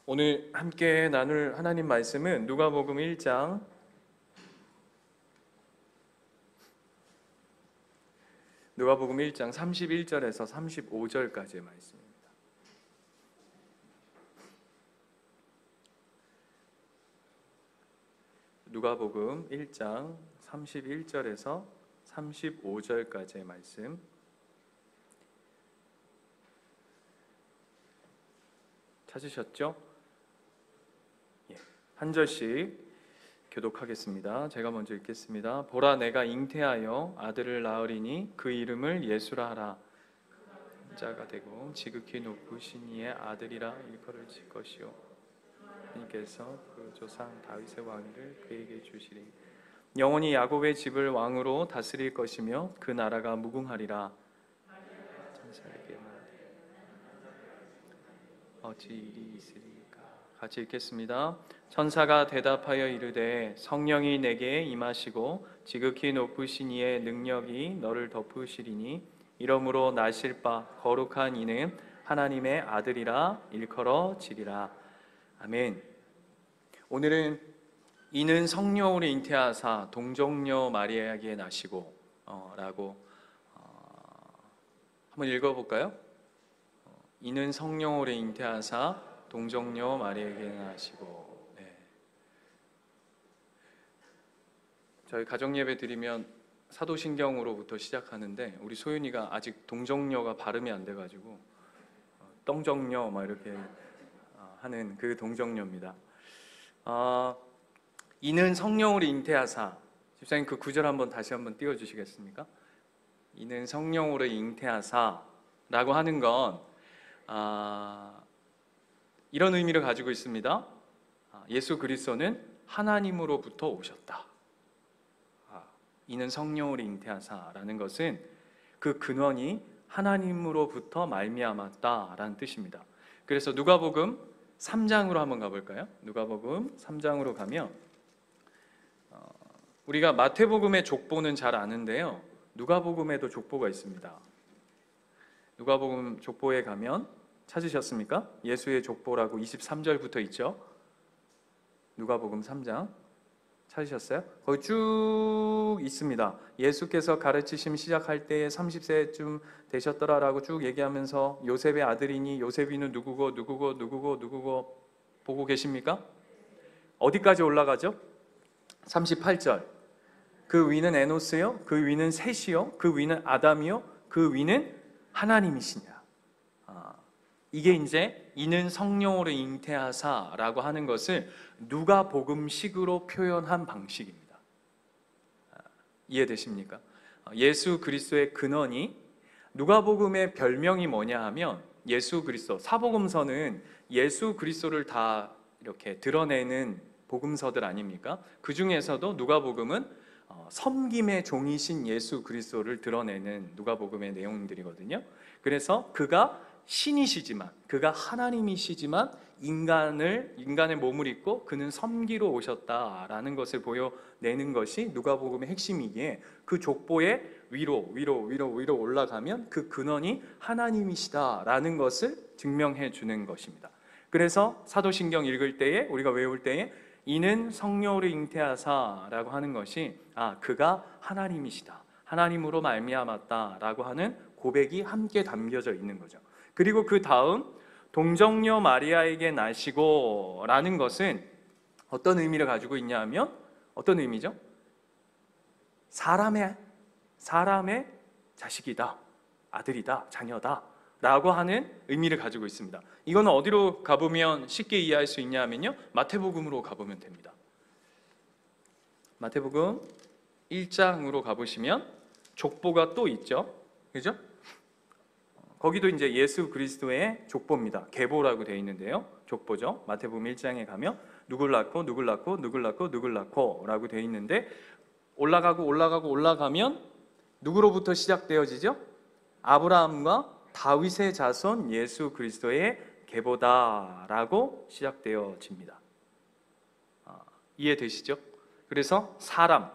오늘 함께 나눌 하나님 말씀은 누가복음 1장 31절에서 35절까지의 말씀입니다. 누가복음 1장 31절에서 35절까지의 말씀. 찾으셨죠? 한 절씩 교독하겠습니다. 제가 먼저 읽겠습니다. 보라, 내가 잉태하여 아들을 낳으리니 그 이름을 예수라 하라. 자가 되고 지극히 높으신 이의 아들이라 일컬을 칠 것이요 하나님께서 그 조상 다윗의 왕위를 그에게 주시리. 영원히 야곱의 집을 왕으로 다스릴 것이며 그 나라가 무궁하리라. 천사에게 어찌 일이 있으리까? 같이 읽겠습니다. 천사가 대답하여 이르되 성령이 내게 임하시고 지극히 높으신 이의 능력이 너를 덮으시리니 이러므로 나실 바 거룩한 이는 하나님의 아들이라 일컬어지리라. 아멘. 오늘은 이는 성령으로 잉태하사 동정녀 마리아에게 나시고 라고 한번 읽어볼까요? 이는 성령으로 잉태하사 동정녀 마리아에게 나시고. 네. 저희 가정예배 드리면 사도신경으로부터 시작하는데 우리 소윤이가 아직 동정녀가 발음이 안 돼가지고 떵정녀 막 이렇게 하는 그 동정녀입니다. 이는 성령으로 잉태하사. 집사님 그 구절 한번 다시 한번 띄워주시겠습니까? 이는 성령으로 잉태하사 라고 하는 건 이런 의미를 가지고 있습니다. 예수 그리스도는 하나님으로부터 오셨다. 이는 성령으로 잉태하사라는 것은 그 근원이 하나님으로부터 말미암았다라는 뜻입니다. 그래서 누가복음 3장으로 한번 가볼까요? 누가복음 3장으로 가면 우리가 마태복음의 족보는 잘 아는데요, 누가복음에도 족보가 있습니다. 누가복음 족보에 가면 찾으셨습니까? 예수의 족보라고 23절부터 있죠. 누가복음 3장 찾으셨어요? 거기 쭉 있습니다. 예수께서 가르치심 시작할 때에 30세쯤 되셨더라라고 쭉 얘기하면서 요셉의 아들이니 요셉이는 누구고 보고 계십니까? 어디까지 올라가죠? 38절. 그 위는 에노스요, 그 위는 셋이요, 그 위는 아담이요, 그 위는 하나님이시냐. 이게 이제 이는 성령으로 잉태하사라고 하는 것을 누가복음식으로 표현한 방식입니다. 이해되십니까? 예수 그리스도의 근원이, 누가복음의 별명이 뭐냐 하면 예수 그리스도, 사복음서는 예수 그리스도를 다 이렇게 드러내는 복음서들 아닙니까? 그 중에서도 누가복음은 섬김의 종이신 예수 그리스도를 드러내는 누가복음의 내용들이거든요. 그래서 그가 신이시지만, 그가 하나님이시지만 인간의 몸을 입고 그는 섬기러 오셨다라는 것을 보여내는 것이 누가복음의 핵심이기에 그 족보의 위로 올라가면 그 근원이 하나님이시다라는 것을 증명해 주는 것입니다. 그래서 사도신경 읽을 때에, 우리가 외울 때에 이는 성령으로 잉태하사라고 하는 것이 그가 하나님이시다, 하나님으로 말미암았다라고 하는 고백이 함께 담겨져 있는 거죠. 그리고 그 다음 동정녀 마리아에게 나시고 라는 것은 어떤 의미를 가지고 있냐 하면, 어떤 의미죠? 사람의 자식이다, 아들이다, 자녀다 라고 하는 의미를 가지고 있습니다. 이건 어디로 가보면 쉽게 이해할 수 있냐 하면요, 마태복음으로 가보면 됩니다. 마태복음 1장으로 가보시면 족보가 또 있죠, 그죠? 거기도 이제 예수 그리스도의 족보입니다. 계보라고 되어 있는데요, 족보죠. 마태복음 1장에 가면 누굴 낳고 라고 되어 있는데 올라가면 누구로부터 시작되어지죠? 아브라함과 다윗의 자손 예수 그리스도의 계보다라고 시작되어집니다. 이해되시죠? 그래서 사람,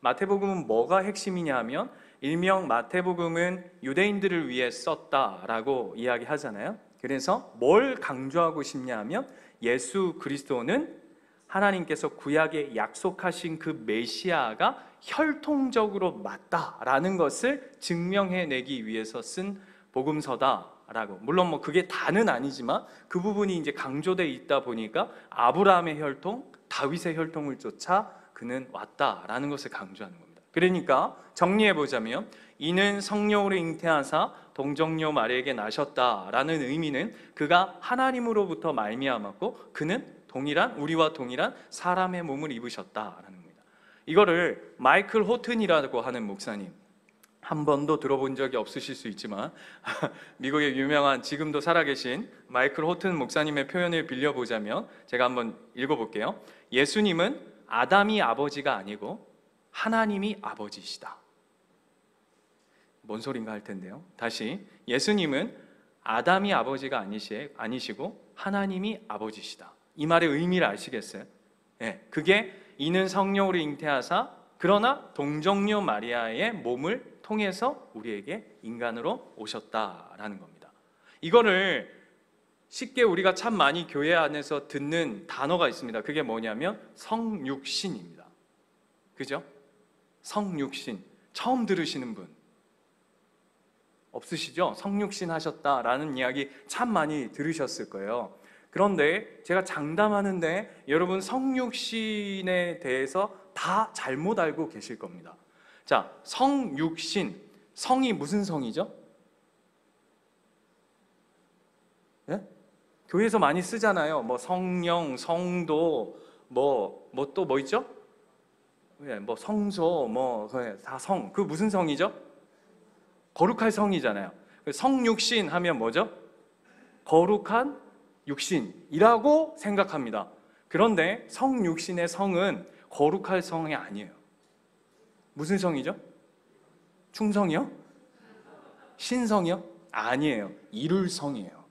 마태복음은 뭐가 핵심이냐 하면, 일명 마태복음은 유대인들을 위해 썼다라고 이야기하잖아요. 그래서 뭘 강조하고 싶냐 하면 예수 그리스도는 하나님께서 구약에 약속하신 그 메시아가 혈통적으로 맞다라는 것을 증명해내기 위해서 쓴 복음서다라고. 물론 뭐 그게 다는 아니지만 그 부분이 이제 강조되어 있다 보니까 아브라함의 혈통, 다윗의 혈통을 쫓아 그는 왔다라는 것을 강조하는 겁니다. 그러니까 정리해 보자면 이는 성령으로 잉태하사 동정녀 마리아에게 나셨다라는 의미는 그가 하나님으로부터 말미암았고 그는 우리와 동일한 사람의 몸을 입으셨다라는 겁니다. 이거를 마이클 호튼이라고 하는 목사님, 한 번도 들어본 적이 없으실 수 있지만 미국의 유명한 지금도 살아계신 마이클 호튼 목사님의 표현을 빌려보자면 제가 한번 읽어볼게요. 예수님은 아담이 아버지가 아니고 하나님이 아버지시다. 뭔 소린가 할 텐데요. 다시, 예수님은 아담이 아버지가 아니시고 하나님이 아버지시다. 이 말의 의미를 아시겠어요? 그게 이는 성령으로 잉태하사 그러나 동정녀 마리아의 몸을 통해서 우리에게 인간으로 오셨다라는 겁니다. 이거를 쉽게 우리가 참 많이 교회 안에서 듣는 단어가 있습니다. 그게 뭐냐면 성육신입니다. 그죠? 성육신. 처음 들으시는 분 없으시죠? 성육신 하셨다라는 이야기 참 많이 들으셨을 거예요. 그런데 제가 장담하는데 여러분 성육신에 대해서 다 잘못 알고 계실 겁니다. 자, 성육신, 성이 무슨 성이죠? 예? 교회에서 많이 쓰잖아요. 뭐 성령, 성도, 뭐 또 뭐 있죠? 예, 뭐 성소, 뭐 다 성. 그 무슨 성이죠? 거룩할 성이잖아요. 성육신 하면 뭐죠? 거룩한 육신이라고 생각합니다. 그런데 성육신의 성은 거룩할 성이 아니에요. 무슨 성이죠? 충성이요? 신성이요? 아니에요. 이룰 성이에요.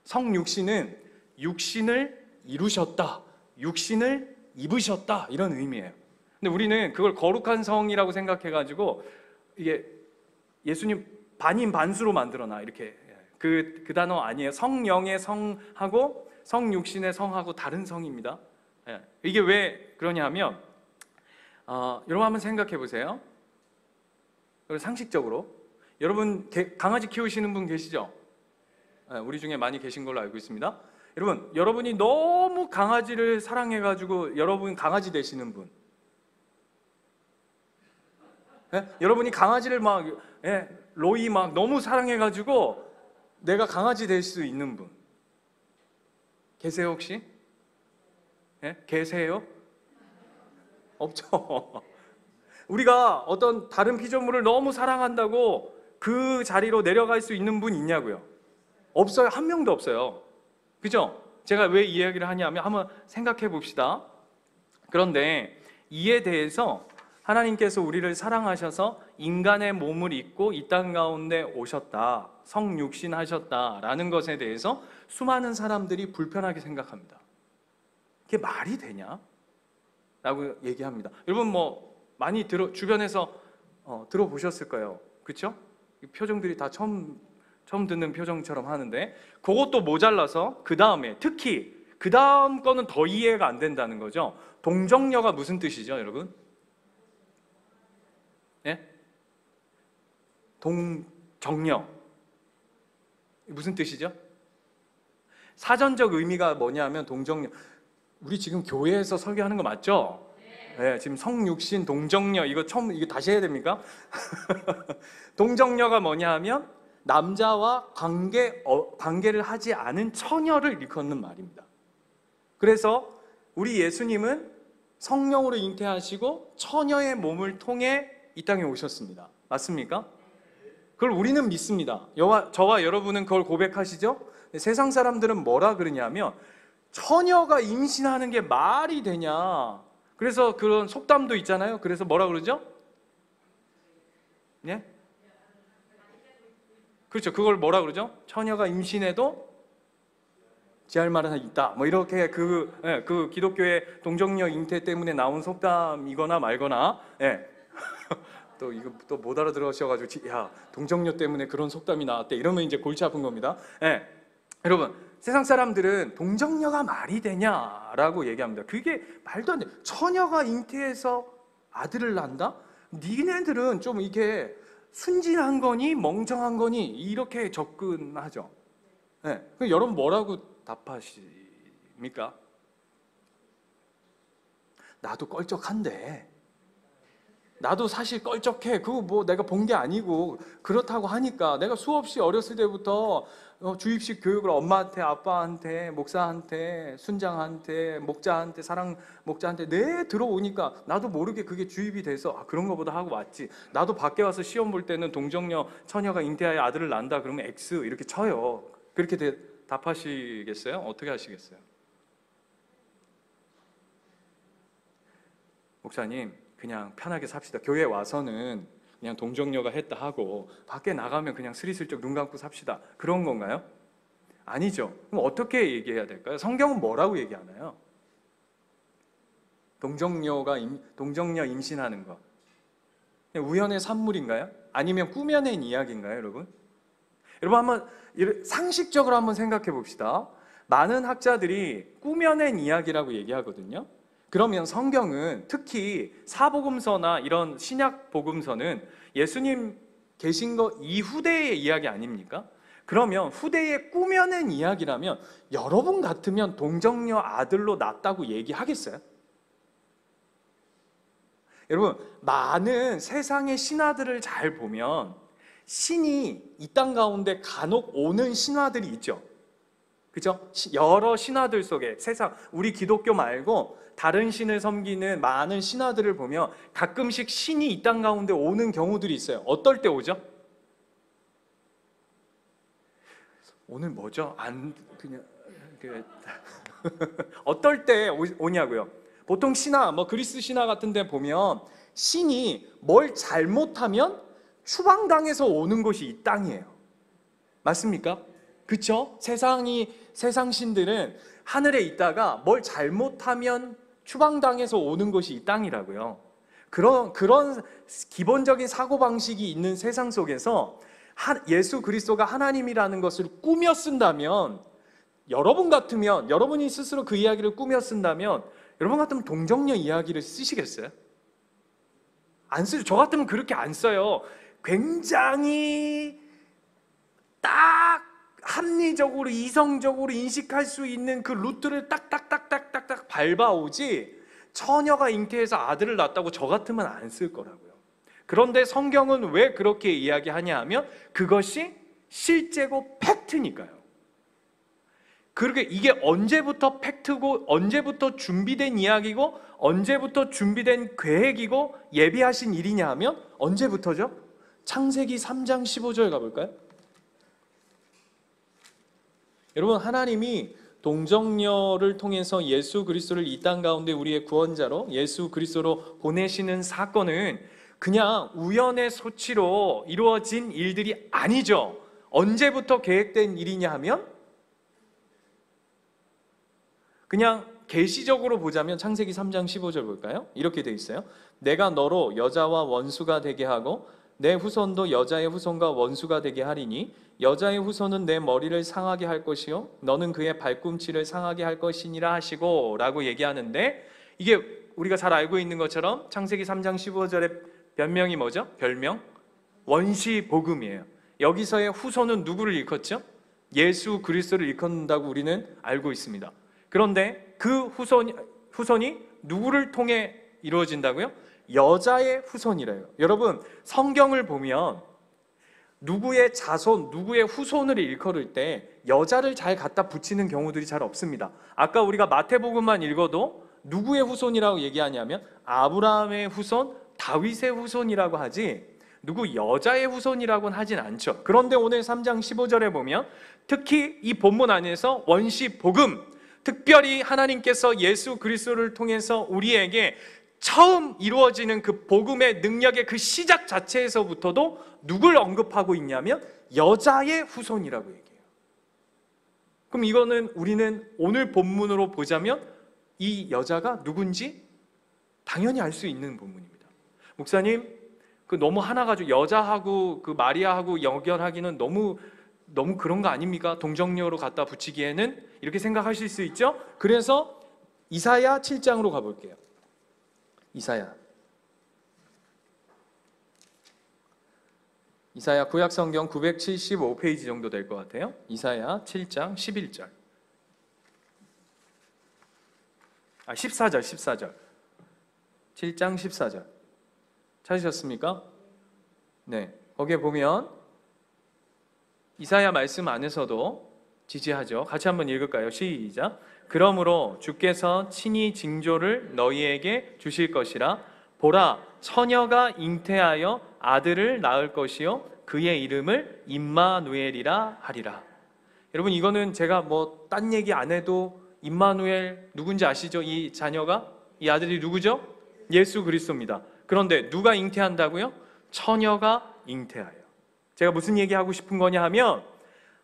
성육신은 육신을 이루셨다, 육신을 입으셨다, 이런 의미예요. 근데 우리는 그걸 거룩한 성이라고 생각해가지고 이게 예수님 반인 반수로 만들어놔. 이렇게 그 단어 아니에요. 성령의 성하고 성육신의 성하고 다른 성입니다. 이게 왜 그러냐면 여러분 한번 생각해 보세요. 상식적으로 여러분 강아지 키우시는 분 계시죠? 우리 중에 많이 계신 걸로 알고 있습니다. 여러분이 너무 강아지를 사랑해가지고 여러분 강아지 되시는 분, 여러분이 강아지를 막 로이 막 너무 사랑해가지고 내가 강아지 될 수 있는 분 계세요 혹시? 계세요? 없죠. 우리가 어떤 다른 피조물을 너무 사랑한다고 그 자리로 내려갈 수 있는 분 있냐고요? 없어요. 한 명도 없어요. 그죠? 제가 왜 이 이야기를 하냐면 한번 생각해 봅시다. 그런데 이에 대해서 하나님께서 우리를 사랑하셔서 인간의 몸을 입고 이 땅 가운데 오셨다, 성육신 하셨다라는 것에 대해서 수많은 사람들이 불편하게 생각합니다. 그게 말이 되냐? 라고 얘기합니다. 여러분 뭐 많이 주변에서 들어보셨을 거예요. 그렇죠? 표정들이 다 처음 듣는 표정처럼 하는데 그것도 모자라서 특히 그 다음 거는 더 이해가 안 된다는 거죠. 동정녀가 무슨 뜻이죠, 여러분? 동정녀 무슨 뜻이죠? 사전적 의미가 뭐냐면 동정녀, 우리 지금 교회에서 설교하는 거 맞죠? 네, 지금 성육신 동정녀 이거 다시 해야 됩니까? 동정녀가 뭐냐 하면 남자와 관계를 하지 않은 처녀를 일컫는 말입니다. 그래서 우리 예수님은 성령으로 잉태하시고 처녀의 몸을 통해 이 땅에 오셨습니다. 맞습니까? 그걸 우리는 믿습니다. 저와 여러분은 그걸 고백하시죠? 세상 사람들은 뭐라 그러냐면 처녀가 임신하는 게 말이 되냐. 그래서 그런 속담도 있잖아요. 그래서 뭐라 그러죠? 예? 그렇죠. 그걸 뭐라 그러죠? 처녀가 임신해도 지할 말은 있다. 뭐 이렇게 그 기독교의 동정녀 잉태 때문에 나온 속담이거나 말거나 또 이거 또 못 알아들으셔가지고 야 동정녀 때문에 그런 속담이 나왔대 이러면 이제 골치 아픈 겁니다. 예. 여러분 세상 사람들은 동정녀가 말이 되냐라고 얘기합니다. 그게 말도 안 돼. 처녀가 잉태해서 아들을 낳는다? 니네들은 좀 이게 순진한 거니 멍청한 거니 이렇게 접근하죠. 네. 그럼 여러분 뭐라고 답하십니까? 나도 껄쩍한데, 나도 사실 껄쩍해. 그거 뭐 내가 본 게 아니고 그렇다고 하니까 내가 수없이 어렸을 때부터 주입식 교육을 엄마한테, 아빠한테, 목사한테, 순장한테, 목자한테, 사랑 목자한테 들어오니까 나도 모르게 그게 주입이 돼서 그런 거보다 하고 왔지. 나도 밖에 와서 시험 볼 때는 동정녀 처녀가 잉태하여 아들을 낳는다 그러면 X 이렇게 쳐요. 그렇게 답하시겠어요? 어떻게 하시겠어요? 목사님 그냥 편하게 삽시다. 교회 와서는 그냥 동정녀가 했다 하고 밖에 나가면 그냥 스리슬쩍 눈 감고 삽시다. 그런 건가요? 아니죠. 그럼 어떻게 얘기해야 될까요? 성경은 뭐라고 얘기하나요? 동정녀 임신하는 거 우연의 산물인가요? 아니면 꾸며낸 이야기인가요, 여러분? 여러분 한번 상식적으로 한번 생각해 봅시다. 많은 학자들이 꾸며낸 이야기라고 얘기하거든요. 그러면 성경은 특히 사복음서나 이런 신약 복음서는 예수님 계신 거 이후대의 이야기 아닙니까? 그러면 후대에 꾸며낸 이야기라면 여러분 같으면 동정녀 아들로 낳았다고 얘기하겠어요? 여러분 많은 세상의 신화들을 잘 보면 신이 이 땅 가운데 간혹 오는 신화들이 있죠. 그죠? 여러 신화들 속에 세상 우리 기독교 말고 다른 신을 섬기는 많은 신화들을 보면 가끔씩 신이 이 땅 가운데 오는 경우들이 있어요. 어떨 때 오죠? 오늘 뭐죠? 어떨 때 오냐고요? 보통 신화, 그리스 신화 같은 데 보면 신이 뭘 잘못하면 추방당해서 오는 곳이 이 땅이에요. 맞습니까? 그쵸? 세상 신들은 하늘에 있다가 뭘 잘못하면 추방당해서 오는 곳이 이 땅이라고요. 그런 기본적인 사고방식이 있는 세상 속에서 예수 그리스도가 하나님이라는 것을 꾸며 쓴다면 여러분 같으면, 여러분이 스스로 그 이야기를 꾸며 쓴다면 여러분 같으면 동정녀 이야기를 쓰시겠어요? 안 쓰죠. 저 같으면 그렇게 안 써요. 굉장히 딱 합리적으로 이성적으로 인식할 수 있는 그 루트를 딱딱딱딱딱딱 밟아오지 처녀가 잉태해서 아들을 낳았다고 저 같으면 안 쓸 거라고요. 그런데 성경은 왜 그렇게 이야기하냐 하면 그것이 실제고 팩트니까요. 그렇게 이게 언제부터 팩트고 언제부터 준비된 이야기고 언제부터 준비된 계획이고 예비하신 일이냐 하면 언제부터죠? 창세기 3장 15절 가볼까요? 여러분 하나님이 동정녀를 통해서 예수 그리스도를 이 땅 가운데 우리의 구원자로 예수 그리스도로 보내시는 사건은 그냥 우연의 소치로 이루어진 일들이 아니죠. 언제부터 계획된 일이냐 하면 그냥 계시적으로 보자면 창세기 3장 15절 볼까요? 이렇게 돼 있어요. 내가 너로 여자와 원수가 되게 하고 내 후손도 여자의 후손과 원수가 되게 하리니 여자의 후손은 내 머리를 상하게 할 것이요 너는 그의 발꿈치를 상하게 할 것이니라 하시고 라고 얘기하는데 이게 우리가 잘 알고 있는 것처럼 창세기 3장 15절의 변명이 뭐죠? 별명? 원시복음이에요. 여기서의 후손은 누구를 일컫죠? 예수 그리스도를 일컫는다고 우리는 알고 있습니다. 그런데 그 후손이 누구를 통해 이루어진다고요? 여자의 후손이래요. 여러분 성경을 보면 누구의 자손, 누구의 후손을 일컬을 때 여자를 잘 갖다 붙이는 경우들이 잘 없습니다. 아까 우리가 마태복음만 읽어도 누구의 후손이라고 얘기하냐면 아브라함의 후손, 다윗의 후손이라고 하지 누구 여자의 후손이라고는 하진 않죠. 그런데 오늘 3장 15절에 보면 특히 이 본문 안에서 원시복음, 특별히 하나님께서 예수 그리스도를 통해서 우리에게 처음 이루어지는 그 복음의 능력의 그 시작 자체에서부터도 누굴 언급하고 있냐면 여자의 후손이라고 얘기해요. 그럼 이거는 우리는 오늘 본문으로 보자면 이 여자가 누군지 당연히 알 수 있는 본문입니다. 목사님, 그 너무 하나 가지고 여자하고 그 마리아하고 연결하기는 너무 그런 거 아닙니까? 동정녀로 갖다 붙이기에는 이렇게 생각하실 수 있죠? 그래서 이사야 7장으로 가볼게요. 이사야 구약성경 975페이지 정도 될 것 같아요. 이사야 7장 11절 14절 7장 14절 찾으셨습니까? 네, 거기에 보면 이사야 말씀 안에서도 지지하죠. 같이 한번 읽을까요? 시작. 그러므로 주께서 친히 징조를 너희에게 주실 것이라. 보라, 처녀가 잉태하여 아들을 낳을 것이요 그의 이름을 임마누엘이라 하리라. 여러분, 이거는 제가 뭐 딴 얘기 안 해도 임마누엘 누군지 아시죠? 이 자녀가, 이 아들이 누구죠? 예수 그리스도입니다. 그런데 누가 잉태한다고요? 처녀가 잉태하여. 제가 무슨 얘기하고 싶은 거냐 하면,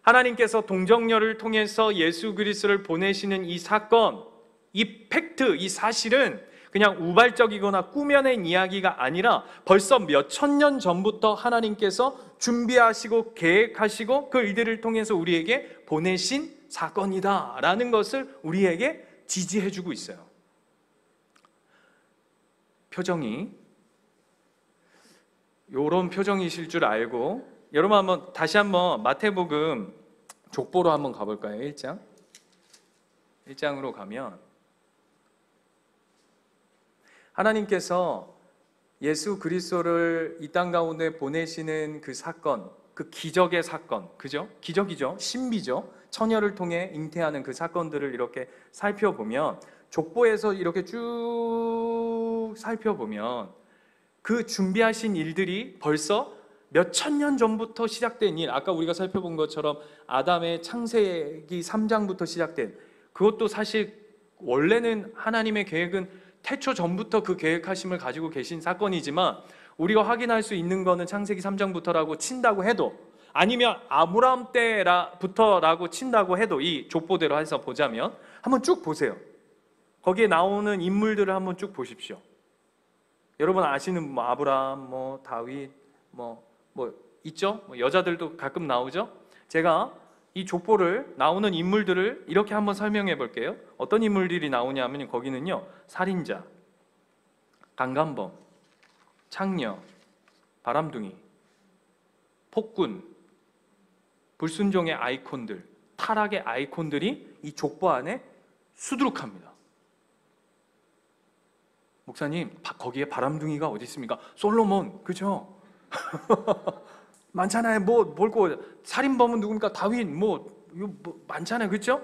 하나님께서 동정녀를 통해서 예수 그리스도를 보내시는 이 사건, 이 팩트, 이 사실은 그냥 우발적이거나 꾸며낸 이야기가 아니라 벌써 몇 천 년 전부터 하나님께서 준비하시고 계획하시고 그 일들을 통해서 우리에게 보내신 사건이다 라는 것을 우리에게 지지해 주고 있어요. 표정이 요런 표정이실 줄 알고, 여러분 다시 한번 마태복음 족보로 한번 가볼까요? 1장으로 가면 하나님께서 예수 그리스도를 이 땅 가운데 보내시는 그 사건, 그 기적의 사건, 그죠? 기적이죠? 신비죠? 처녀를 통해 잉태하는 그 사건들을 이렇게 살펴보면, 족보에서 이렇게 쭉 살펴보면 그 준비하신 일들이 벌써 몇 천 년 전부터 시작된 일, 아까 우리가 살펴본 것처럼 아담의 창세기 3장부터 시작된, 그것도 사실 원래는 하나님의 계획은 태초 전부터 그 계획하심을 가지고 계신 사건이지만, 우리가 확인할 수 있는 거는 창세기 3장부터라고 친다고 해도, 아니면 아브라함 때부터라고 친다고 해도, 이 족보대로 해서 보자면 한번 쭉 보세요. 거기에 나오는 인물들을 한번 쭉 보십시오. 여러분 아시는 뭐 아브라함, 뭐 다윗, 뭐 있죠? 뭐 여자들도 가끔 나오죠? 제가 이 족보를 나오는 인물들을 이렇게 한번 설명해 볼게요. 어떤 인물들이 나오냐면, 거기는요, 살인자, 강간범, 창녀, 바람둥이, 폭군, 불순종의 아이콘들, 타락의 아이콘들이 이 족보 안에 수두룩합니다. 목사님, 거기에 바람둥이가 어디 있습니까? 솔로몬, 그죠? 많잖아요. 살인범은 누굽니까? 다윗, 많잖아요. 그렇죠?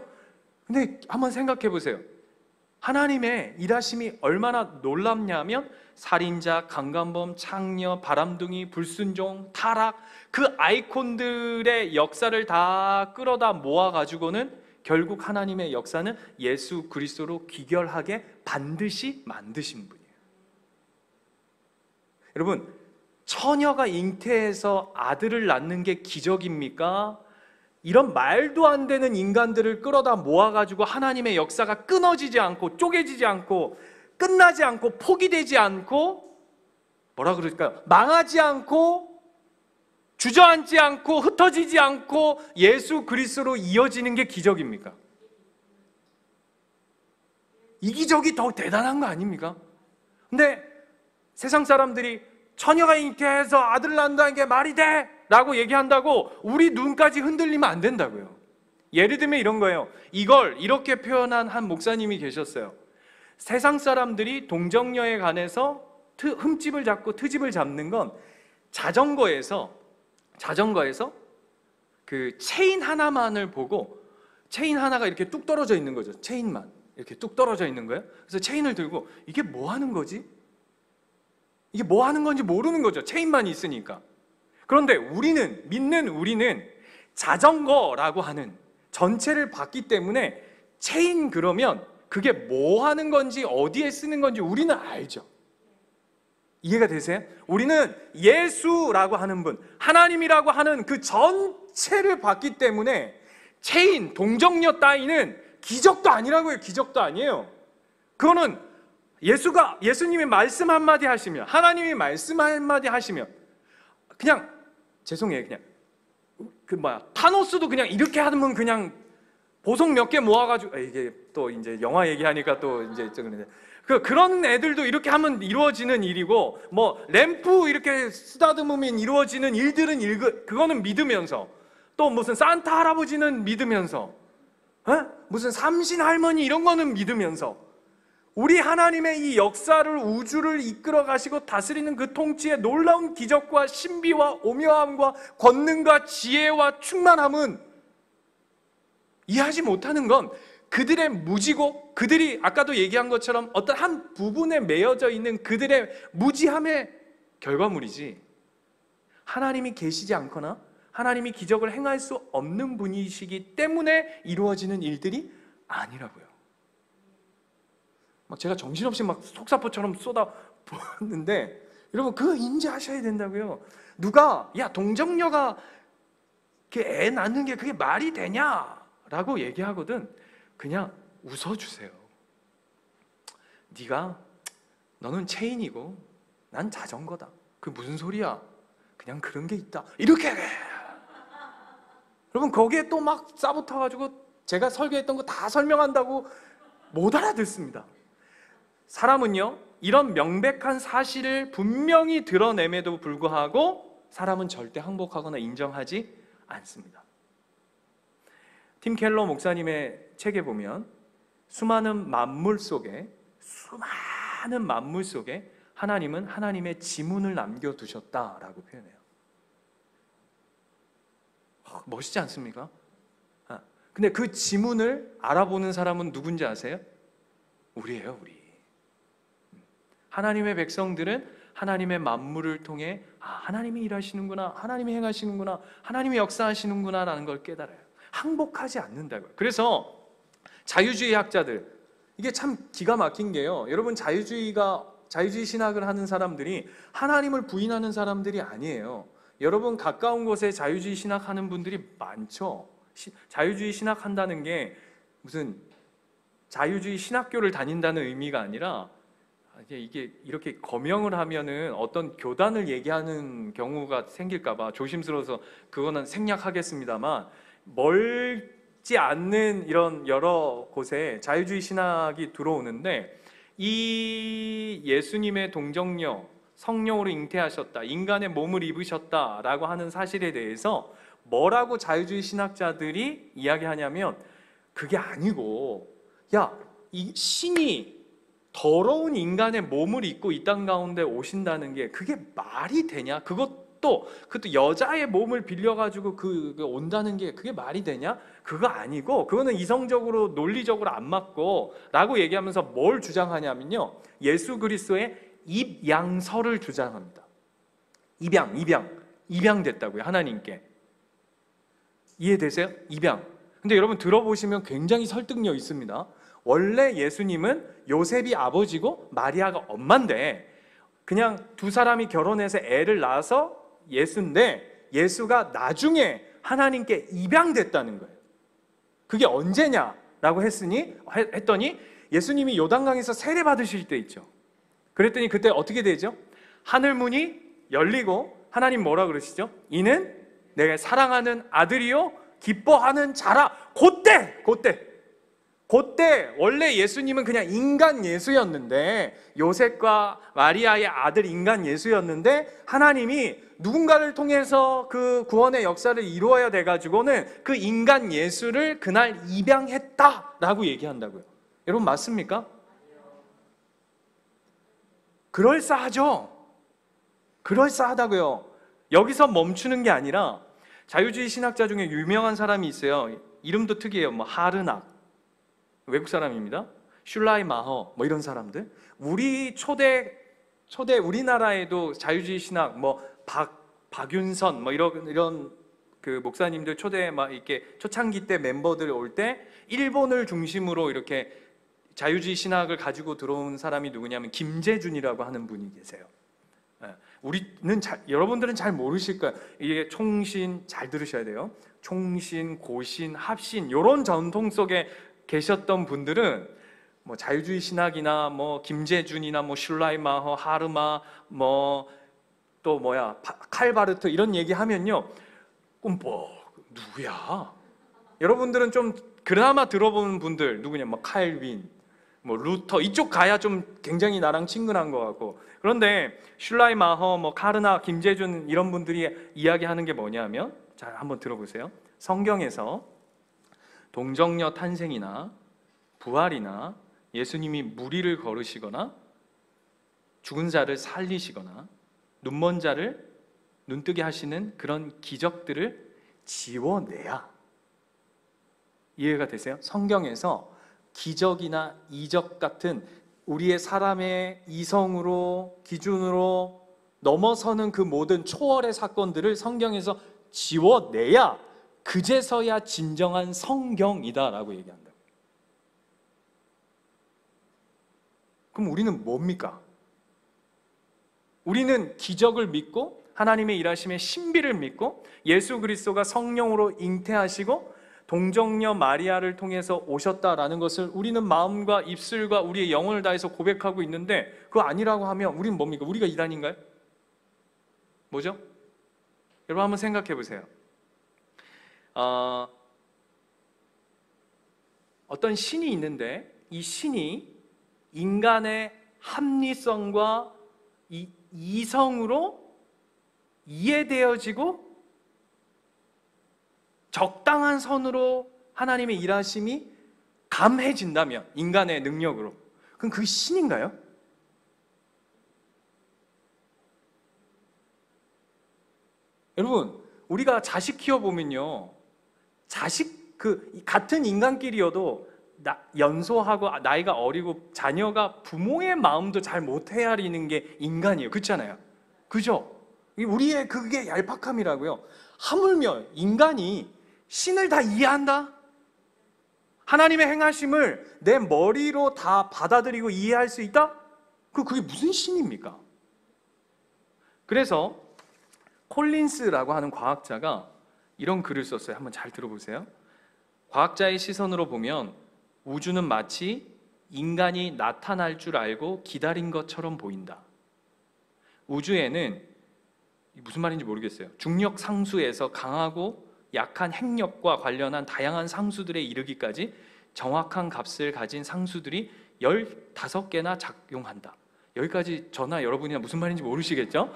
근데 한번 생각해 보세요. 하나님의 일하심이 얼마나 놀랍냐면, 살인자, 강간범, 창녀, 바람둥이, 불순종, 타락, 그 아이콘들의 역사를 다 끌어다 모아가지고는 결국 하나님의 역사는 예수 그리스도로 귀결하게 반드시 만드신 분이에요. 여러분, 처녀가 잉태해서 아들을 낳는 게 기적입니까? 이런 말도 안 되는 인간들을 끌어다 모아가지고 하나님의 역사가 끊어지지 않고, 쪼개지지 않고, 끝나지 않고, 포기되지 않고, 뭐라 그럴까요? 망하지 않고, 주저앉지 않고, 흩어지지 않고 예수 그리스도로 이어지는 게 기적입니까? 이 기적이 더 대단한 거 아닙니까? 근데 세상 사람들이 처녀가 잉태해서 아들 낳는다는 게 말이 돼? 라고 얘기한다고 우리 눈까지 흔들리면 안 된다고요. 예를 들면 이런 거예요. 이걸 이렇게 표현한 한 목사님이 계셨어요. 세상 사람들이 동정녀에 관해서 흠집을 잡고 트집을 잡는 건, 자전거에서 그 체인 하나만을 보고, 체인 하나가 이렇게 뚝 떨어져 있는 거죠. 체인만 이렇게 뚝 떨어져 있는 거예요. 그래서 체인을 들고 이게 뭐 하는 거지? 이게 뭐 하는 건지 모르는 거죠. 체인만 있으니까. 그런데 믿는 우리는 자전거라고 하는 전체를 봤기 때문에, 체인 그러면 그게 뭐 하는 건지 어디에 쓰는 건지 우리는 알죠. 이해가 되세요? 우리는 예수라고 하는 분, 하나님이라고 하는 그 전체를 봤기 때문에 체인, 동정녀 따위는 기적도 아니라고요. 기적도 아니에요. 그거는 예수님이 말씀 한마디 하시면, 하나님이 말씀 한마디 하시면 그냥 죄송해요. 그냥 타노스도 그냥 이렇게 하면 그냥 보석 몇 개 모아가지고 이게 또 이제 영화 얘기하니까 또 이제 그런 애들도 이렇게 하면 이루어지는 일이고 뭐 램프 이렇게 쓰다듬으면 이루어지는 일들은 그거는 믿으면서 또 무슨 산타 할아버지는 믿으면서 무슨 삼신 할머니 이런 거는 믿으면서 우리 하나님의 이 역사를 우주를 이끌어 가시고 다스리는 그 통치의 놀라운 기적과 신비와 오묘함과 권능과 지혜와 충만함은 이해하지 못하는 건 그들의 무지고 그들이 아까도 얘기한 것처럼 어떤 한 부분에 매여져 있는 그들의 무지함의 결과물이지 하나님이 계시지 않거나 하나님이 기적을 행할 수 없는 분이시기 때문에 이루어지는 일들이 아니라고요. 제가 정신없이 속사포처럼 쏟아부었는데 여러분 그거 인지하셔야 된다고요. 누가 동정녀가 애 낳는 게 그게 말이 되냐라고 얘기하거든 그냥 웃어주세요. 너는 체인이고 난 자전거다. 그게 무슨 소리야? 그냥 그런 게 있다. 이렇게 해. 여러분 거기에 또 싸붙어가지고 제가 설교했던 거 다 설명한다고 못 알아듣습니다. 사람은요 이런 명백한 사실을 분명히 드러냄에도 불구하고 사람은 절대 항복하거나 인정하지 않습니다. 팀 켈러 목사님의 책에 보면 수많은 만물 속에 하나님은 하나님의 지문을 남겨두셨다라고 표현해요. 멋있지 않습니까? 근데 그 지문을 알아보는 사람은 누군지 아세요? 우리예요, 우리. 하나님의 백성들은 하나님의 만물을 통해 하나님이 일하시는구나, 하나님이 행하시는구나, 하나님이 역사하시는구나 라는 걸 깨달아요. 항복하지 않는다고요. 그래서 자유주의 학자들 이게 참 기가 막힌 게요, 여러분 자유주의 신학을 하는 사람들이 하나님을 부인하는 사람들이 아니에요. 여러분 가까운 곳에 자유주의 신학하는 분들이 많죠. 자유주의 신학한다는 게 무슨 자유주의 신학교를 다닌다는 의미가 아니라 이게 이렇게 거명을 하면은 어떤 교단을 얘기하는 경우가 생길까봐 조심스러워서 그거는 생략하겠습니다만, 멀지 않는 이런 여러 곳에 자유주의 신학이 들어오는데, 이 예수님의 동정녀, 성령으로 잉태하셨다, 인간의 몸을 입으셨다라고 하는 사실에 대해서 뭐라고 자유주의 신학자들이 이야기하냐면, 그게 아니고 이 신이 더러운 인간의 몸을 입고 이 땅 가운데 오신다는 게 그게 말이 되냐? 그것도 여자의 몸을 빌려가지고 그 온다는 게 그게 말이 되냐? 그거 아니고, 그거는 이성적으로 논리적으로 안 맞고 라고 얘기하면서 뭘 주장하냐면요, 예수 그리스도의 입양설을 주장합니다. 입양됐다고요, 하나님께. 이해되세요? 입양. 근데 여러분 들어보시면 굉장히 설득력 있습니다. 원래 예수님은 요셉이 아버지고 마리아가 엄마인데, 그냥 두 사람이 결혼해서 애를 낳아서 예수인데, 예수가 나중에 하나님께 입양됐다는 거예요. 그게 언제냐라고 했더니 예수님이 요단강에서 세례 받으실 때 있죠. 그랬더니 그때 어떻게 되죠? 하늘 문이 열리고 하나님 뭐라 그러시죠? 이는 내가 사랑하는 아들이요 기뻐하는 자라. 그때 원래 예수님은 그냥 인간 예수였는데, 요셉과 마리아의 아들 인간 예수였는데, 하나님이 누군가를 통해서 그 구원의 역사를 이루어야 돼가지고는 그 인간 예수를 그날 입양했다라고 얘기한다고요. 여러분 맞습니까? 그럴싸하죠? 그럴싸하다고요. 여기서 멈추는 게 아니라, 자유주의 신학자 중에 유명한 사람이 있어요. 이름도 특이해요. 하르낙, 외국 사람입니다. 슐라이마허 이런 사람들. 우리나라에도 자유주의 신학 박윤선 이런 그 목사님들 이렇게 초창기 때 멤버들 올 때 일본을 중심으로 이렇게 자유주의 신학을 가지고 들어온 사람이 누구냐면 김재준이라고 하는 분이 계세요. 여러분들은 잘 모르실 거예요. 이게 총신, 잘 들으셔야 돼요. 총신, 고신, 합신 이런 전통 속에 계셨던 분들은 자유주의 신학이나 김재준이나 슐라이마허, 하르마 또 칼바르트 이런 얘기하면요, 누구야? 여러분들은 좀 그나마 들어본 분들 누구냐? 칼빈, 루터 이쪽 가야 좀 굉장히 나랑 친근한 것 같고. 그런데 슐라이마허, 카르나, 김재준 이런 분들이 이야기하는 게 뭐냐면, 자, 한번 들어보세요. 성경에서 동정녀 탄생이나 부활이나 예수님이 무리를 걸으시거나 죽은 자를 살리시거나 눈먼 자를 눈뜨게 하시는 그런 기적들을 지워내야, 이해가 되세요? 성경에서 기적이나 이적 같은 우리의 사람의 이성으로 기준으로 넘어서는 그 모든 초월의 사건들을 성경에서 지워내야 그제서야 진정한 성경이다라고 얘기한다. 그럼 우리는 뭡니까? 우리는 기적을 믿고 하나님의 일하심의 신비를 믿고 예수 그리스도가 성령으로 잉태하시고 동정녀 마리아를 통해서 오셨다라는 것을 우리는 마음과 입술과 우리의 영혼을 다해서 고백하고 있는데, 그거 아니라고 하면 우리는 뭡니까? 우리가 이단인가요? 뭐죠? 여러분 한번 생각해 보세요. 어떤 신이 있는데 이 신이 인간의 합리성과 이 이성으로 이해되어지고 적당한 선으로 하나님의 일하심이 감해진다면, 인간의 능력으로, 그럼 그게 신인가요? 여러분, 우리가 자식 키워보면요, 같은 인간끼리여도 연소하고 나이가 어리고 자녀가 부모의 마음도 잘 못 헤아리는 게 인간이에요. 그렇잖아요. 그죠? 우리의 그게 얄팍함이라고요. 하물며 인간이 신을 다 이해한다? 하나님의 행하심을 내 머리로 다 받아들이고 이해할 수 있다? 그게 무슨 신입니까? 그래서 콜린스라고 하는 과학자가 이런 글을 썼어요. 한번 잘 들어보세요. 과학자의 시선으로 보면 우주는 마치 인간이 나타날 줄 알고 기다린 것처럼 보인다. 우주에는, 무슨 말인지 모르겠어요, 중력 상수에서 강하고 약한 핵력과 관련한 다양한 상수들에 이르기까지 정확한 값을 가진 상수들이 15개나 작용한다. 여기까지 저나 여러분이나 무슨 말인지 모르시겠죠?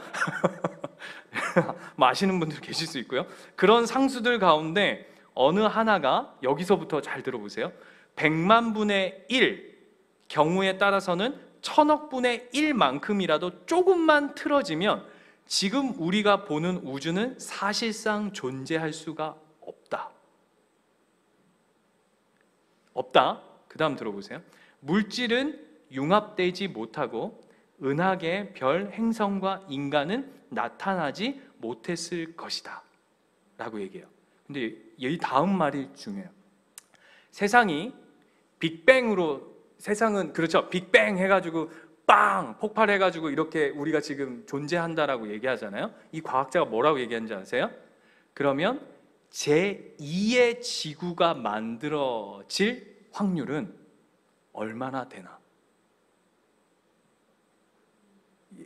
아시는 분들 계실 수 있고요. 그런 상수들 가운데 어느 하나가, 여기서부터 잘 들어보세요, 100만 분의 1 경우에 따라서는 1000억 분의 1만큼이라도 조금만 틀어지면 지금 우리가 보는 우주는 사실상 존재할 수가 없다. 그 다음 들어보세요. 물질은 융합되지 못하고 은하계, 별, 행성과 인간은 나타나지 못했을 것이다 라고 얘기해요. 근데 이 다음 말이 중요해요. 세상이 빅뱅으로, 세상은 그렇죠, 빅뱅 해가지고 빵 폭발해가지고 이렇게 우리가 지금 존재한다라고 얘기하잖아요. 이 과학자가 뭐라고 얘기하는지 아세요? 그러면 제2의 지구가 만들어질 확률은 얼마나 되나?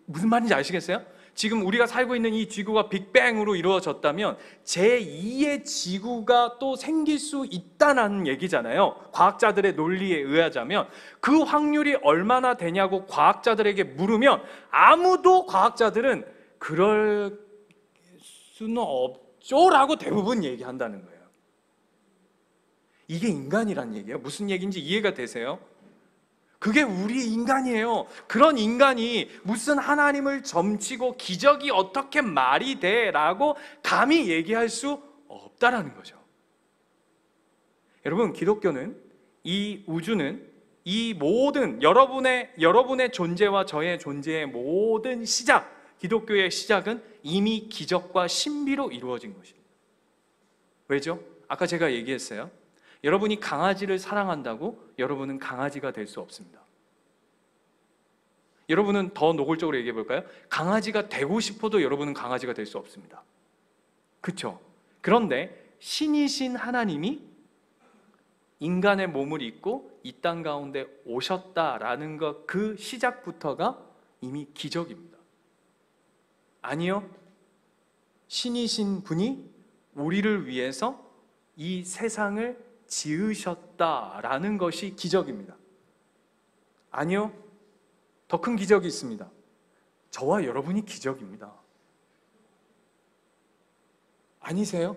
무슨 말인지 아시겠어요? 지금 우리가 살고 있는 이 지구가 빅뱅으로 이루어졌다면 제2의 지구가 또 생길 수 있다는 얘기잖아요. 과학자들의 논리에 의하자면 그 확률이 얼마나 되냐고 과학자들에게 물으면 아무도, 과학자들은 그럴 수는 없죠 라고 대부분 얘기한다는 거예요. 이게 인간이란 얘기예요. 무슨 얘기인지 이해가 되세요? 그게 우리 인간이에요. 그런 인간이 무슨 하나님을 점치고 기적이 어떻게 말이 돼? 라고 감히 얘기할 수 없다라는 거죠. 여러분, 기독교는, 이 우주는, 이 모든 여러분의 존재와 저의 존재의 모든 시작, 기독교의 시작은 이미 기적과 신비로 이루어진 것입니다. 왜죠? 아까 제가 얘기했어요. 여러분이 강아지를 사랑한다고 여러분은 강아지가 될 수 없습니다. 여러분은 더 노골적으로 얘기해 볼까요? 강아지가 되고 싶어도 여러분은 강아지가 될 수 없습니다. 그렇죠? 그런데 신이신 하나님이 인간의 몸을 입고 이 땅 가운데 오셨다라는 것, 그 시작부터가 이미 기적입니다. 아니요. 신이신 분이 우리를 위해서 이 세상을 지으셨다라는 것이 기적입니다. 아니요. 더 큰 기적이 있습니다. 저와 여러분이 기적입니다. 아니세요?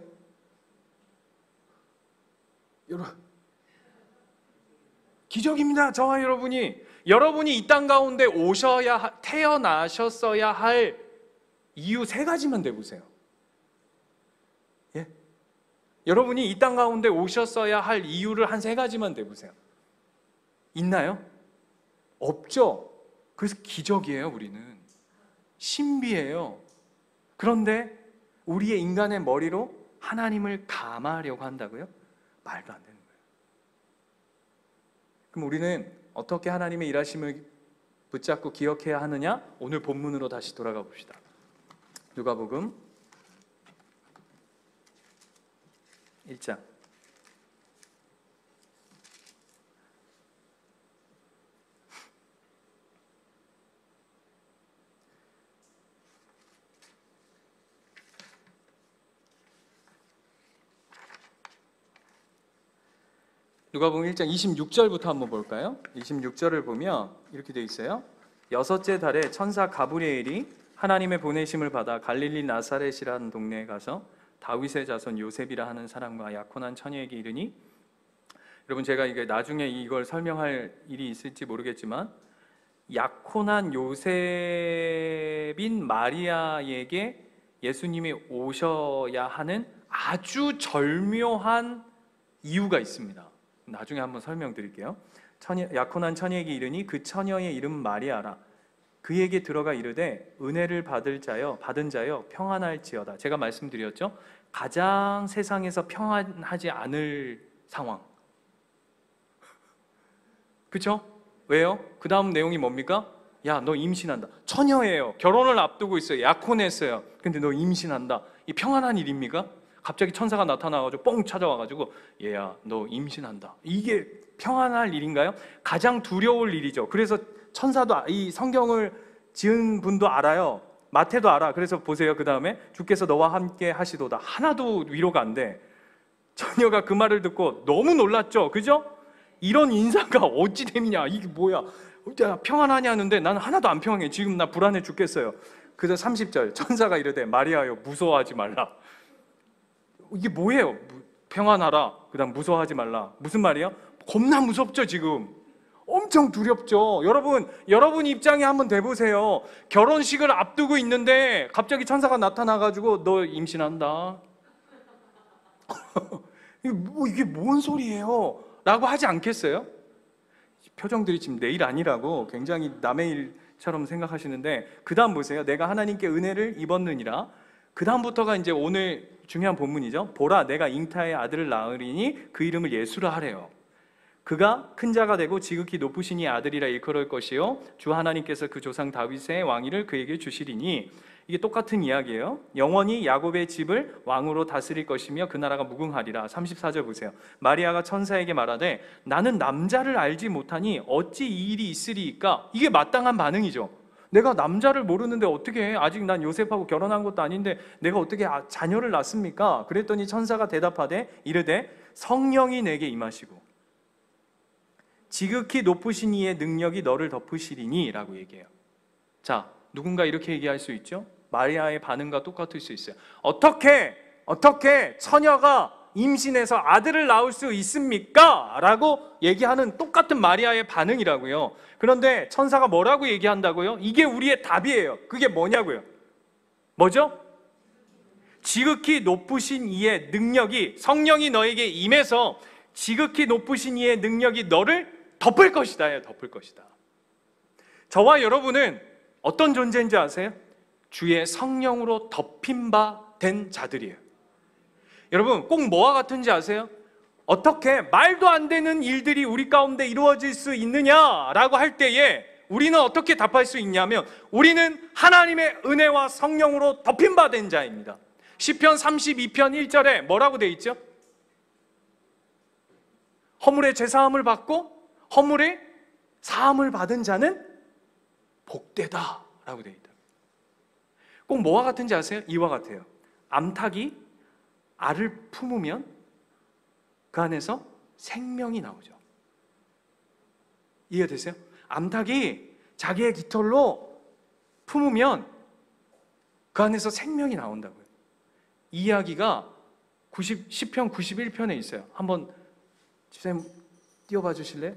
여러분, 기적입니다. 저와 여러분이 이 땅 가운데 태어나셨어야 할 이유 세 가지만 대보세요. 예? 여러분이 이 땅 가운데 오셨어야 할 이유를 한 세 가지만 대보세요. 있나요? 없죠. 그래서 기적이에요. 우리는 신비예요. 그런데 우리의 인간의 머리로 하나님을 감하려고 한다고요? 말도 안 되는 거예요. 그럼 우리는 어떻게 하나님의 일하심을 붙잡고 기억해야 하느냐? 오늘 본문으로 다시 돌아가 봅시다. 누가복음 1장. 누가복음 1장 26절부터 한번 볼까요? 26절을 보면 이렇게 되어 있어요. 여섯째 달에 천사 가브리엘이 하나님의 보내심을 받아 갈릴리 나사렛이라는 동네에 가서 다윗의 자손 요셉이라 하는 사람과 약혼한 처녀에게 이르니, 여러분 제가 이게 나중에 이걸 설명할 일이 있을지 모르겠지만 약혼한 요셉인 마리아에게 예수님이 오셔야 하는 아주 절묘한 이유가 있습니다. 나중에 한번 설명드릴게요. 약혼한 처녀에게 이르니 그 처녀의 이름 마리아라. 그에게 들어가 이르되 은혜를 받은 자여 평안할지어다. 제가 말씀드렸죠. 가장 세상에서 평안하지 않을 상황. 그렇죠? 왜요? 그 다음 내용이 뭡니까? 야, 너 임신한다. 처녀예요. 결혼을 앞두고 있어요. 약혼했어요. 근데 너 임신한다. 이 평안한 일입니까? 갑자기 천사가 나타나가지고 뻥 찾아와가지고 얘야, 너 임신한다. 이게 평안할 일인가요? 가장 두려울 일이죠. 그래서 천사도 이 성경을 지은 분도 알아요. 마태도 알아. 그래서 보세요. 그 다음에 주께서 너와 함께 하시도다. 하나도 위로가 안 돼. 처녀가 그 말을 듣고 너무 놀랐죠. 그죠? 이런 인사가 어찌 됨이냐. 이게 뭐야. 평안하냐 하는데 나는 하나도 안 평안해. 지금 나 불안해 죽겠어요. 그래서 30절 천사가 이르되 마리아여 무서워하지 말라. 이게 뭐예요? 평안하라. 그 다음 무서워하지 말라. 무슨 말이에요? 겁나 무섭죠. 지금 엄청 두렵죠. 여러분 입장에 한번 대보세요. 결혼식을 앞두고 있는데 갑자기 천사가 나타나가지고 너 임신한다. 이게 뭔 소리예요? 라고 하지 않겠어요? 표정들이 지금 내 일 아니라고 굉장히 남의 일처럼 생각하시는데, 그 다음 보세요. 내가 하나님께 은혜를 입었느니라. 그 다음부터가 이제 오늘 중요한 본문이죠. 보라, 내가 잉타의 아들을 낳으리니 그 이름을 예수라 하래요. 그가 큰 자가 되고 지극히 높으신 이 아들이라 일컬을 것이요 주 하나님께서 그 조상 다윗의 왕위를 그에게 주시리니. 이게 똑같은 이야기예요. 영원히 야곱의 집을 왕으로 다스릴 것이며 그 나라가 무궁하리라. 34절 보세요. 마리아가 천사에게 말하되 나는 남자를 알지 못하니 어찌 이 일이 있으리이까. 이게 마땅한 반응이죠. 내가 남자를 모르는데 어떻게 해? 아직 난 요셉하고 결혼한 것도 아닌데 내가 어떻게 자녀를 낳습니까? 그랬더니 천사가 대답하되 이르되 성령이 내게 임하시고 지극히 높으신 이의 능력이 너를 덮으시리니 라고 얘기해요. 자, 누군가 이렇게 얘기할 수 있죠. 마리아의 반응과 똑같을 수 있어요. 어떻게 처녀가 임신해서 아들을 낳을 수 있습니까? 라고 얘기하는 똑같은 마리아의 반응이라고요. 그런데 천사가 뭐라고 얘기한다고요? 이게 우리의 답이에요. 그게 뭐냐고요? 뭐죠? 지극히 높으신 이의 능력이, 성령이 너에게 임해서 지극히 높으신 이의 능력이 너를 덮을 것이다. 덮을 것이다. 저와 여러분은 어떤 존재인지 아세요? 주의 성령으로 덮인 바 된 자들이에요. 여러분 꼭 뭐와 같은지 아세요? 어떻게 말도 안 되는 일들이 우리 가운데 이루어질 수 있느냐라고 할 때에 우리는 어떻게 답할 수 있냐면 우리는 하나님의 은혜와 성령으로 덮인 바 된 자입니다. 시편 32편 1절에 뭐라고 되어 있죠? 허물의 죄사함을 받고 허물의 사함을 받은 자는 복되다 라고 되어 있다. 꼭 뭐와 같은지 아세요? 이와 같아요. 암탉이 알을 품으면 그 안에서 생명이 나오죠. 이해되세요? 암탉이 자기의 깃털로 품으면 그 안에서 생명이 나온다고요. 이 이야기가 시편 91편에 있어요. 한번 집사님 띄워봐 주실래요?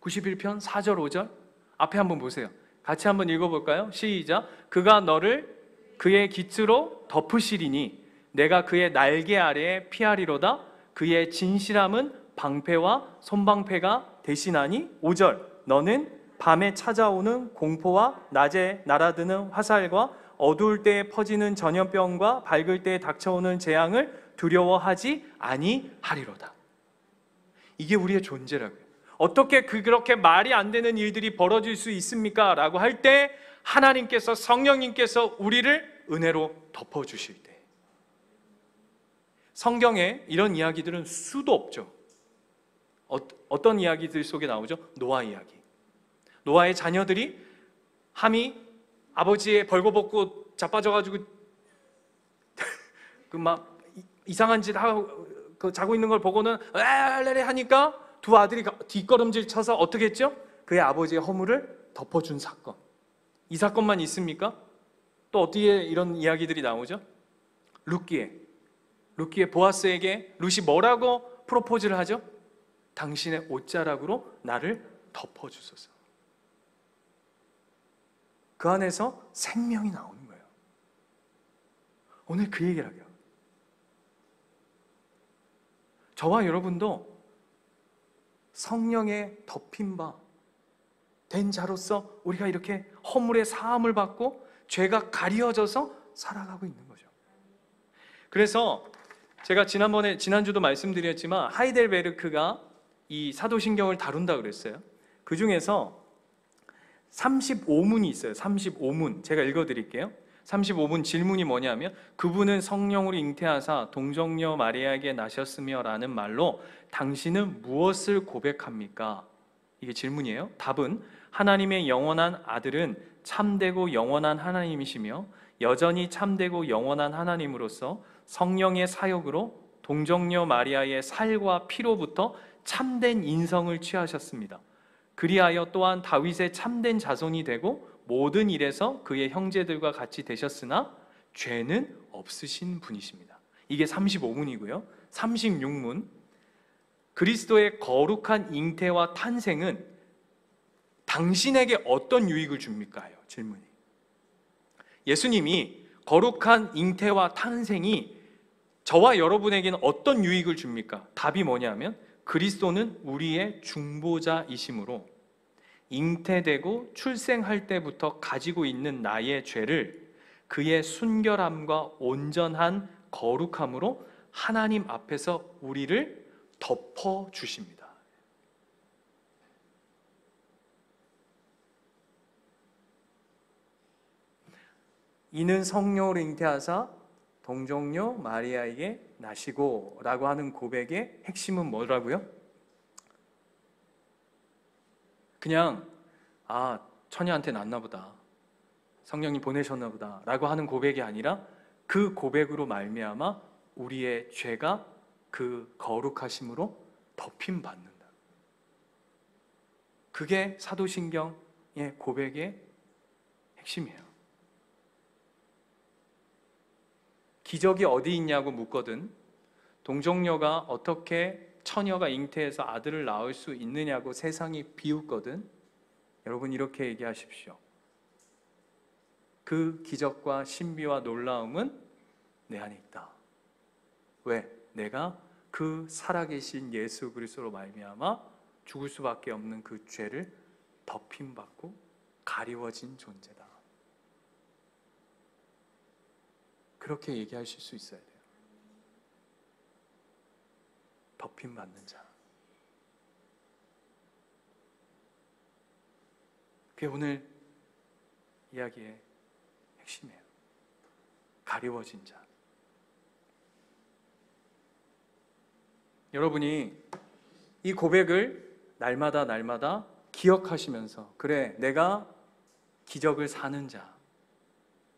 91편 4절 5절 앞에 한번 보세요. 같이 한번 읽어볼까요? 시작. 그가 너를 그의 깃으로 덮으시리니 내가 그의 날개 아래에 피하리로다. 그의 진실함은 방패와 손방패가 대신하니. 5절. 너는 밤에 찾아오는 공포와 낮에 날아드는 화살과 어두울 때에 퍼지는 전염병과 밝을 때에 닥쳐오는 재앙을 두려워하지 아니하리로다. 이게 우리의 존재라고요. 어떻게 그렇게 말이 안 되는 일들이 벌어질 수 있습니까? 라고 할 때 하나님께서, 성령님께서 우리를 은혜로 덮어주실 때, 성경에 이런 이야기들은 수도 없죠. 어떤 이야기들 속에 나오죠? 노아 이야기. 노아의 자녀들이 함이 아버지의 벌거벗고 자빠져가지고 그 막 이상한 짓 하고 자고 있는 걸 보고는 에레레 하니까 두 아들이 뒷걸음질 쳐서 어떻게 했죠? 그의 아버지의 허물을 덮어준 사건. 이 사건만 있습니까? 또 어디에 이런 이야기들이 나오죠? 룻기에 보아스에게 룻이 뭐라고 프로포즈를 하죠? 당신의 옷자락으로 나를 덮어주소서. 그 안에서 생명이 나오는 거예요. 오늘 그 얘기를 하게요. 저와 여러분도 성령의 덮인 바 된 자로서 우리가 이렇게 허물의 사함을 받고 죄가 가려져서 살아가고 있는 거죠. 그래서 제가 지난주도 말씀드렸지만 하이델베르크가 이 사도신경을 다룬다 그랬어요. 그 중에서 35문이 있어요. 35문. 제가 읽어드릴게요. 35문 질문이 뭐냐면, 그분은 성령으로 잉태하사 동정녀 마리아에게 나셨으며 라는 말로 당신은 무엇을 고백합니까? 이게 질문이에요. 답은 하나님의 영원한 아들은 참되고 영원한 하나님이시며 여전히 참되고 영원한 하나님으로서 성령의 사역으로 동정녀 마리아의 살과 피로부터 참된 인성을 취하셨습니다. 그리하여 또한 다윗의 참된 자손이 되고 모든 일에서 그의 형제들과 같이 되셨으나 죄는 없으신 분이십니다. 이게 35문이고요. 36문. 그리스도의 거룩한 잉태와 탄생은 당신에게 어떤 유익을 줍니까? 질문이. 예수님이 거룩한 잉태와 탄생이 저와 여러분에게는 어떤 유익을 줍니까? 답이 뭐냐면 그리스도는 우리의 중보자이심으로 잉태되고 출생할 때부터 가지고 있는 나의 죄를 그의 순결함과 온전한 거룩함으로 하나님 앞에서 우리를 덮어주십니다. 이는 성령으로 잉태하사 동정녀 마리아에게 나시고 라고 하는 고백의 핵심은 뭐라고요? 그냥 처녀한테 낳나 보다, 성령님 보내셨나 보다 라고 하는 고백이 아니라 그 고백으로 말미암아 우리의 죄가 그 거룩하심으로 덮임받는다. 그게 사도신경의 고백의 핵심이에요. 기적이 어디 있냐고 묻거든 동정녀가 어떻게 처녀가 잉태해서 아들을 낳을 수 있느냐고 세상이 비웃거든 여러분 이렇게 얘기하십시오. 그 기적과 신비와 놀라움은 내 안에 있다. 왜? 내가 그 살아계신 예수 그리스도로 말미암아 죽을 수밖에 없는 그 죄를 덮임받고 가리워진 존재다. 그렇게 얘기하실 수 있어야 돼요. 덮임받는 자. 그게 오늘 이야기의 핵심이에요. 가리워진 자. 여러분이 이 고백을 날마다 기억하시면서 그래, 내가 기적을 사는 자,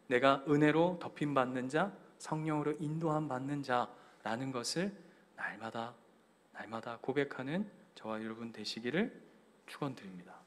내가 은혜로 덮임 받는 자, 성령으로 인도함 받는 자라는 것을 날마다 고백하는 저와 여러분 되시기를 축원드립니다.